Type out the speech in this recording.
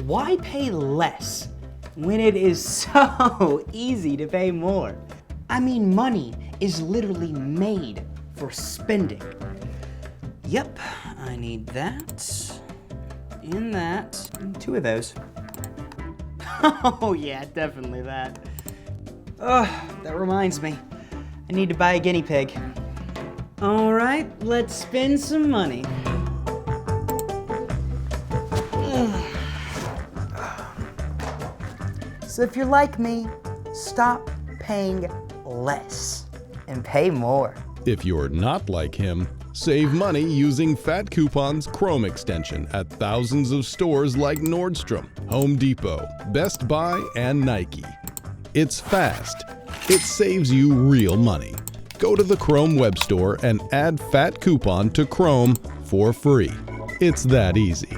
Why pay less when it is so easy to pay more? I mean, money is literally made for spending. Yep, I need that, and that, and 2 of those. Oh yeah, definitely that. That reminds me, I need to buy a guinea pig. All right, let's spend some money. So if you're like me, stop paying less and pay more. If you're not like him, save money using Fat Coupon's Chrome extension at thousands of stores like Nordstrom, Home Depot, Best Buy, and Nike. It's fast. It saves you real money. Go to the Chrome web store and add Fat Coupon to Chrome for free. It's that easy.